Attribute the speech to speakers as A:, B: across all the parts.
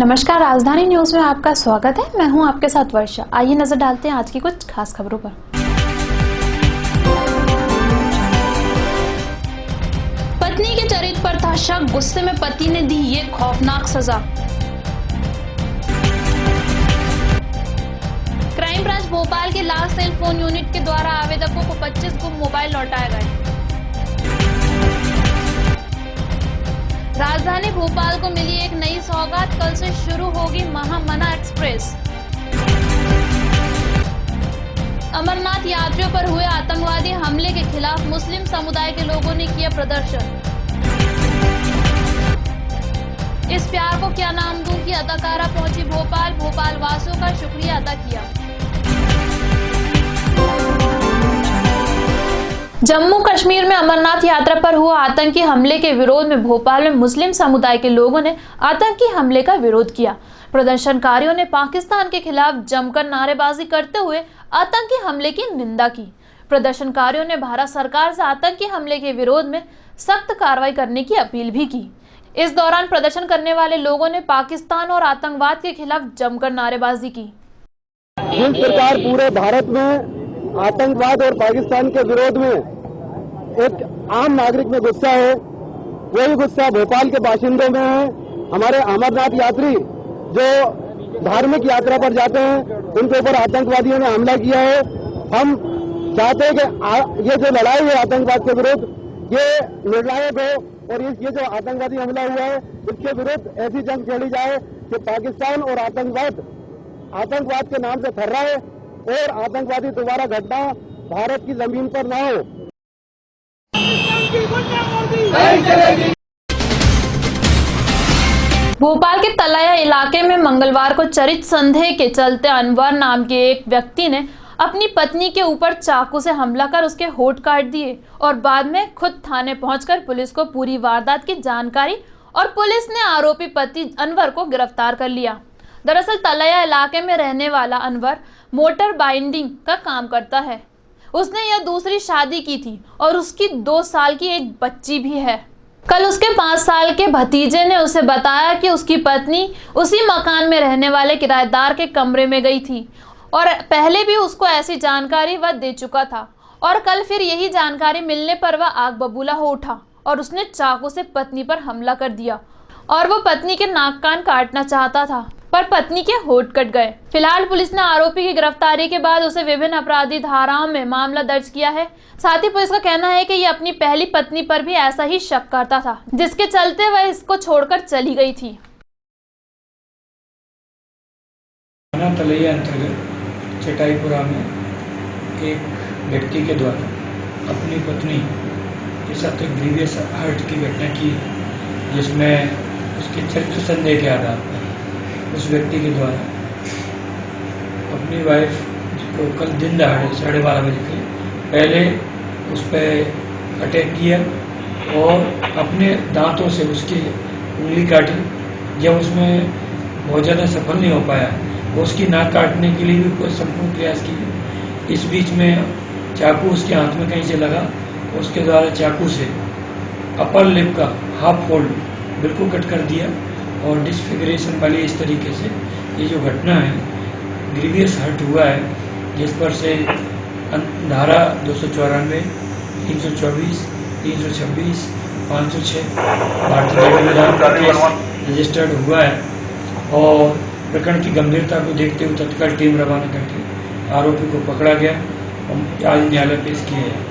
A: नमस्कार, राजधानी न्यूज में आपका स्वागत है। मैं हूं आपके साथ वर्षा। आइए नजर डालते हैं आज की कुछ खास खबरों पर। पत्नी के चरित्र पर था शक, गुस्से में पति ने दी ये खौफनाक सजा। क्राइम ब्रांच भोपाल के लास्ट सेल फोन यूनिट के द्वारा आवेदकों को 25 गुम मोबाइल लौटाए गए। राजधानी भोपाल को मिली एक नई सौगात, कल से शुरू होगी महामना एक्सप्रेस। अमरनाथ यात्रियों पर हुए आतंकवादी हमले के खिलाफ मुस्लिम समुदाय के लोगों ने किया प्रदर्शन। इस प्यार को क्या नाम दूं की अदाकारा पहुंची भोपाल वासियों का शुक्रिया अदा किया। जम्मू कश्मीर में अमरनाथ यात्रा पर हुआ आतंकी हमले के विरोध में भोपाल में मुस्लिम समुदाय के लोगों ने आतंकी हमले का विरोध किया। प्रदर्शनकारियों ने पाकिस्तान के खिलाफ जमकर नारेबाजी करते हुए आतंकी हमले की निंदा की। प्रदर्शनकारियों ने भारत सरकार से आतंकी हमले के विरोध में सख्त कार्रवाई करने की अपील भी की। इस दौरान प्रदर्शन करने वाले लोगों ने पाकिस्तान और आतंकवाद के खिलाफ जमकर नारेबाजी की।
B: जिस प्रकार पूरे भारत में आतंकवाद और पाकिस्तान के विरोध में एक आम नागरिक में गुस्सा है, वही गुस्सा भोपाल के बाशिंदों में है। हमारे अमरनाथ यात्री जो धार्मिक यात्रा पर जाते हैं, उनके ऊपर आतंकवादियों ने हमला किया है। हम चाहते हैं कि ये जो लड़ाई है आतंकवाद के विरुद्ध, ये निर्णायक हो और ये जो आतंकवादी हमला हुआ है, इसके विरुद्ध ऐसी जंग छेड़ी जाए कि पाकिस्तान और आतंकवाद के नाम से थर्राए और आतंकवादी दोबारा घटना भारत की जमीन पर न हो।
A: भोपाल के तलैया इलाके में मंगलवार को चरित्र संदेह के चलते अनवर नाम के एक व्यक्ति ने अपनी पत्नी के ऊपर चाकू से हमला कर उसके होंठ काट दिए और बाद में खुद थाने पहुंचकर पुलिस को पूरी वारदात की जानकारी और पुलिस ने आरोपी पति अनवर को गिरफ्तार कर लिया। दरअसल तलैया इलाके में रहने वाला अनवर मोटर बाइंडिंग का काम करता है। उसने यह दूसरी शादी की थी और उसकी 2 साल की एक बच्ची भी है। कल उसके 5 साल के भतीजे ने उसे बताया कि उसकी पत्नी उसी मकान में रहने वाले किराएदार के कमरे में गई थी और पहले भी उसको ऐसी जानकारी वह दे चुका था और कल फिर यही जानकारी मिलने पर वह आग बबूला हो उठा और उसने चाकू से पत्नी पर हमला कर दिया और वो पत्नी के नाक कान काटना चाहता था, पर पत्नी के होंठ कट गए। फिलहाल पुलिस ने आरोपी की गिरफ्तारी के बाद उसे विभिन्न अपराधी धाराओं में मामला दर्ज किया है। साथ ही पुलिस का कहना है कि ये अपनी पहली पत्नी पर भी ऐसा ही शक करता था, जिसके चलते वह इसको छोड़कर चली गई थी।
C: तलैया अंतर्गत चटाईपुरा में एक व्यक्ति के द्वारा अपनी पत्नी के साथ एक ग्रीवियस हर्ट की घटना की, जिसमें उसके चरित्र संदेह के आधार पर उस व्यक्ति के द्वारा अपनी वाइफ को कल दिन दहाड़े 12:30 बजे के पहले उस पर अटैक किया और अपने दांतों से उसकी उंगली काटी। जब उसमें बहुत ज़्यादा सफल नहीं हो पाया, उसकी नाक काटने के लिए भी कोई संपूर्ण प्रयास किया। इस बीच में चाकू उसके हाथ में कहीं से लगा, उसके द्वारा चाकू से अपर लिप का हाफ फोल्ड बिल्कुल कट कर दिया और डिसफिगरेशन वाली इस तरीके से ये जो घटना है, ग्रीवियस हर्ट हुआ है, जिस पर से धारा 294, 324, 326, 506 भारतीय दंड का केस रजिस्टर्ड हुआ है और प्रकरण की गंभीरता को देखते हुए तत्काल टीम रवाना करके आरोपी को पकड़ा गया और आज न्यायालय पेश किया है।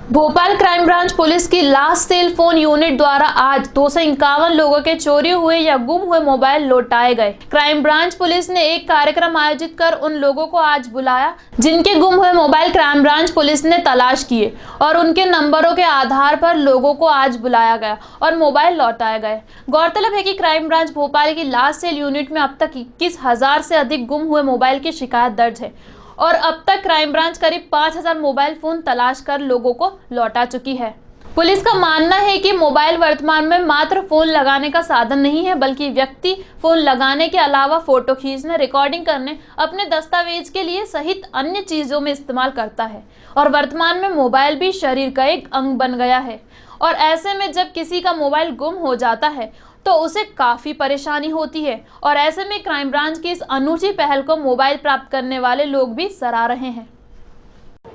A: भोपाल क्राइम ब्रांच पुलिस की लास्ट सेल फोन यूनिट द्वारा आज 251 लोगों के चोरी हुए या गुम हुए मोबाइल लौटाए गए। क्राइम ब्रांच पुलिस ने एक कार्यक्रम आयोजित कर उन लोगों को आज बुलाया जिनके गुम हुए मोबाइल क्राइम ब्रांच पुलिस ने तलाश किए और उनके नंबरों के आधार पर लोगों को आज बुलाया गया और मोबाइल लौटाए गए। गौरतलब है कि क्राइम ब्रांच भोपाल की लास्ट सेल यूनिट में अब तक 21,000 से अधिक गुम हुए मोबाइल की शिकायत दर्ज है और अब तक क्राइम ब्रांच करीब 5,000 मोबाइल फोन तलाश कर लोगों को लौटा चुकी है। पुलिस का मानना है कि मोबाइल वर्तमान में मात्र फोन लगाने का साधन नहीं है, बल्कि व्यक्ति फोन लगाने के अलावा फोटो खींचने, रिकॉर्डिंग करने, अपने दस्तावेज के लिए सहित अन्य चीजों में इस्तेमाल करता है और वर्तमान में मोबाइल भी शरीर का एक अंग बन गया है और ऐसे में जब किसी का मोबाइल गुम हो जाता है तो उसे काफी परेशानी होती है। और ऐसे में क्राइम ब्रांच की इस अनूठी पहल को मोबाइल प्राप्त करने वाले लोग भी सराह रहे हैं।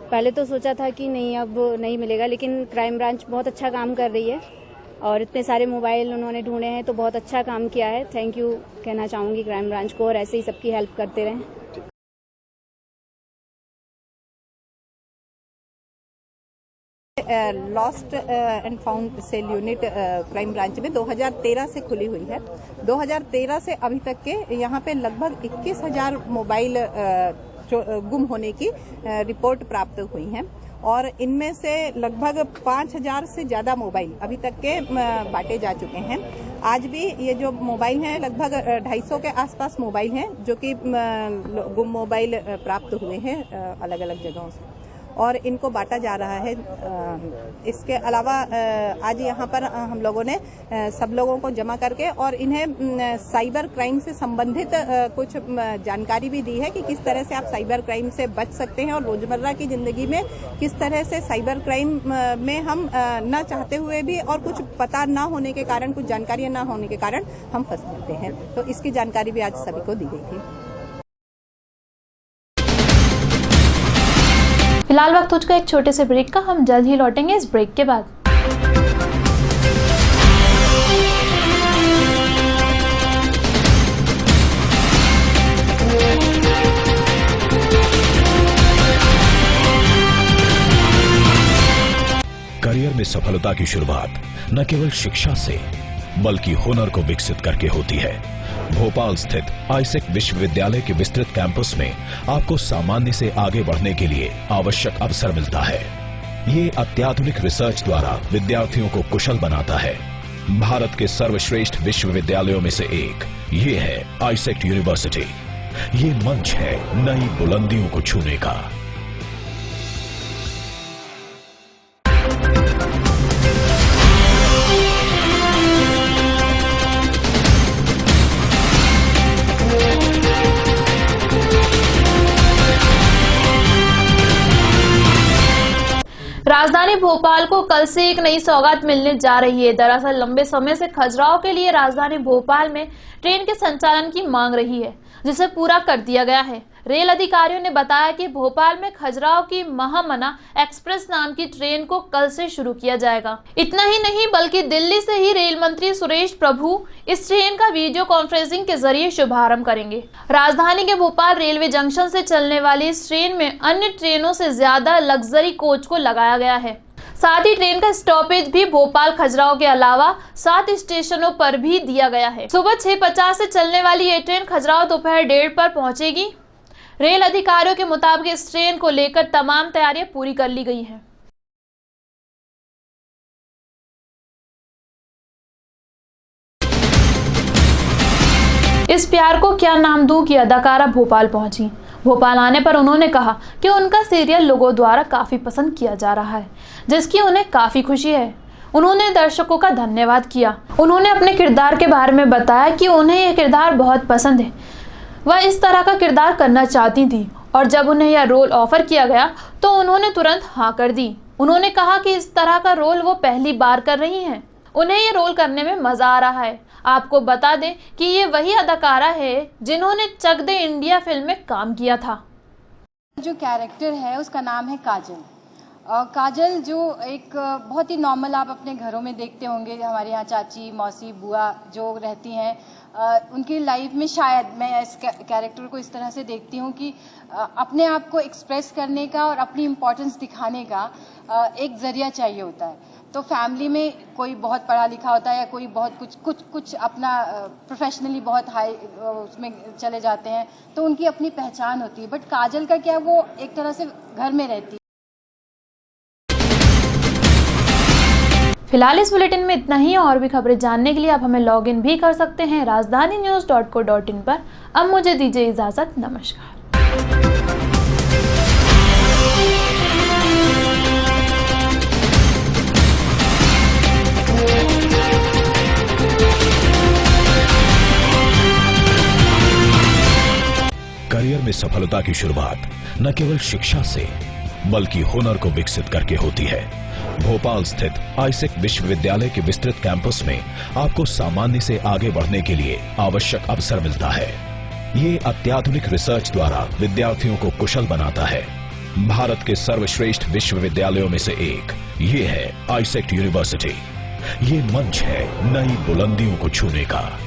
D: पहले तो सोचा था कि नहीं, अब नहीं मिलेगा, लेकिन क्राइम ब्रांच बहुत अच्छा काम कर रही है और इतने सारे मोबाइल उन्होंने ढूंढे हैं तो बहुत अच्छा काम किया है। थैंक यू कहना चाहूंगी क्राइम ब्रांच को, और ऐसे ही सबकी हेल्प करते रहें।
E: Lost and found cell unit crime branch में 2013 से खुली हुई है। 2013 से अभी तक के यहाँ पे लगभग 21,000 मोबाइल गुम होने की रिपोर्ट प्राप्त हुई हैं और इनमें से लगभग 5,000 से ज्यादा मोबाइल अभी तक के बांटे जा चुके हैं। आज भी ये जो मोबाइल हैं लगभग 250 के आसपास मोबाइल हैं जो कि गुम मोबाइल प्राप्त हुए हैं अलग अलग जगहों से और इनको बांटा जा रहा है। इसके अलावा आज यहाँ पर हम लोगों ने सब लोगों को जमा करके और इन्हें साइबर क्राइम से संबंधित कुछ जानकारी भी दी है कि किस तरह से आप साइबर क्राइम से बच सकते हैं और रोजमर्रा की जिंदगी में किस तरह से साइबर क्राइम में हम न चाहते हुए भी और कुछ पता न होने के कारण, कुछ जानकारियां न होने के कारण हम फंस जाते हैं। तो इसकी जानकारी भी आज सभी को दी गई थी।
A: फिलहाल वक्त हो चुका एक छोटे से ब्रेक का, हम जल्द ही लौटेंगे इस ब्रेक के बाद।
F: करियर में सफलता की शुरुआत न केवल शिक्षा से बल्कि हुनर को विकसित करके होती है। भोपाल स्थित आईसेक्ट विश्वविद्यालय के विस्तृत कैंपस में आपको सामान्य से आगे बढ़ने के लिए आवश्यक अवसर मिलता है। ये अत्याधुनिक रिसर्च द्वारा विद्यार्थियों को कुशल बनाता है। भारत के सर्वश्रेष्ठ विश्वविद्यालयों में से एक ये है आईसेक्ट यूनिवर्सिटी। ये मंच है नई बुलंदियों को छूने का।
A: राजधानी भोपाल को कल से एक नई सौगात मिलने जा रही है। दरअसल लंबे समय से खजुराहो के लिए राजधानी भोपाल में ट्रेन के संचालन की मांग रही है, जिसे पूरा कर दिया गया है। रेल अधिकारियों ने बताया कि भोपाल में खजुराहो की महामना एक्सप्रेस नाम की ट्रेन को कल से शुरू किया जाएगा। इतना ही नहीं बल्कि दिल्ली से ही रेल मंत्री सुरेश प्रभु इस ट्रेन का वीडियो कॉन्फ्रेंसिंग के जरिए शुभारंभ करेंगे। राजधानी के भोपाल रेलवे जंक्शन से चलने वाली इस ट्रेन में अन्य ट्रेनों से ज्यादा लग्जरी कोच को लगाया गया है। साथ ही ट्रेन का स्टॉपेज भी भोपाल खजुराहो के अलावा 7 स्टेशनों पर भी दिया गया है। सुबह 6:50 से चलने वाली ये ट्रेन खजुराहो दोपहर 1:30 पर पहुंचेगी। रेल अधिकारियों के मुताबिक इस ट्रेन को लेकर तमाम तैयारियां पूरी कर ली गई हैं। इस प्यार को क्या नाम दूं की अदाकारा भोपाल पहुंची। भोपाल आने पर उन्होंने कहा कि उनका सीरियल लोगों द्वारा काफी पसंद किया जा रहा है, जिसकी उन्हें काफी खुशी है। उन्होंने दर्शकों का धन्यवाद किया। उन्होंने अपने किरदार के बारे में बताया कि उन्हें यह किरदार बहुत पसंद है, वह इस तरह का किरदार करना चाहती थी और जब उन्हें यह रोल ऑफर किया गया तो उन्होंने तुरंत हाँ कर दी। उन्होंने कहा कि इस तरह का रोल वो पहली बार कर रही हैं। उन्हें ये रोल करने में मजा आ रहा है। आपको बता दें कि ये वही अदाकारा है जिन्होंने चक दे इंडिया फिल्म में काम किया था।
G: जो कैरेक्टर है उसका नाम है काजल। काजल जो एक बहुत ही नॉर्मल आप अपने घरों में देखते होंगे, हमारे यहाँ चाची, मौसी, बुआ जो रहती हैं, उनकी लाइफ में शायद मैं इस कैरेक्टर को इस तरह से देखती हूँ कि अपने आप को एक्सप्रेस करने का और अपनी इम्पोर्टेंस दिखाने का एक जरिया चाहिए होता है। तो फैमिली में कोई बहुत पढ़ा लिखा होता है या कोई बहुत कुछ अपना प्रोफेशनली बहुत हाई उसमें चले जाते हैं, तो उनकी अपनी पहचान होती है। बट काजल का क्या, वो एक तरह से घर में रहती है।
A: फिलहाल इस बुलेटिन में इतना ही। और भी खबरें जानने के लिए आप हमें लॉग इन भी कर सकते हैं rajdhaninews.co.in पर। अब मुझे दीजिए इजाजत। नमस्कार।
F: करियर में सफलता की शुरुआत न केवल शिक्षा से बल्कि हुनर को विकसित करके होती है। भोपाल स्थित आईसेक विश्वविद्यालय के विस्तृत कैंपस में आपको सामान्य से आगे बढ़ने के लिए आवश्यक अवसर मिलता है। ये अत्याधुनिक रिसर्च द्वारा विद्यार्थियों को कुशल बनाता है। भारत के सर्वश्रेष्ठ विश्वविद्यालयों में से एक ये है आईसेक यूनिवर्सिटी। ये मंच है नई बुलंदियों को छूने का।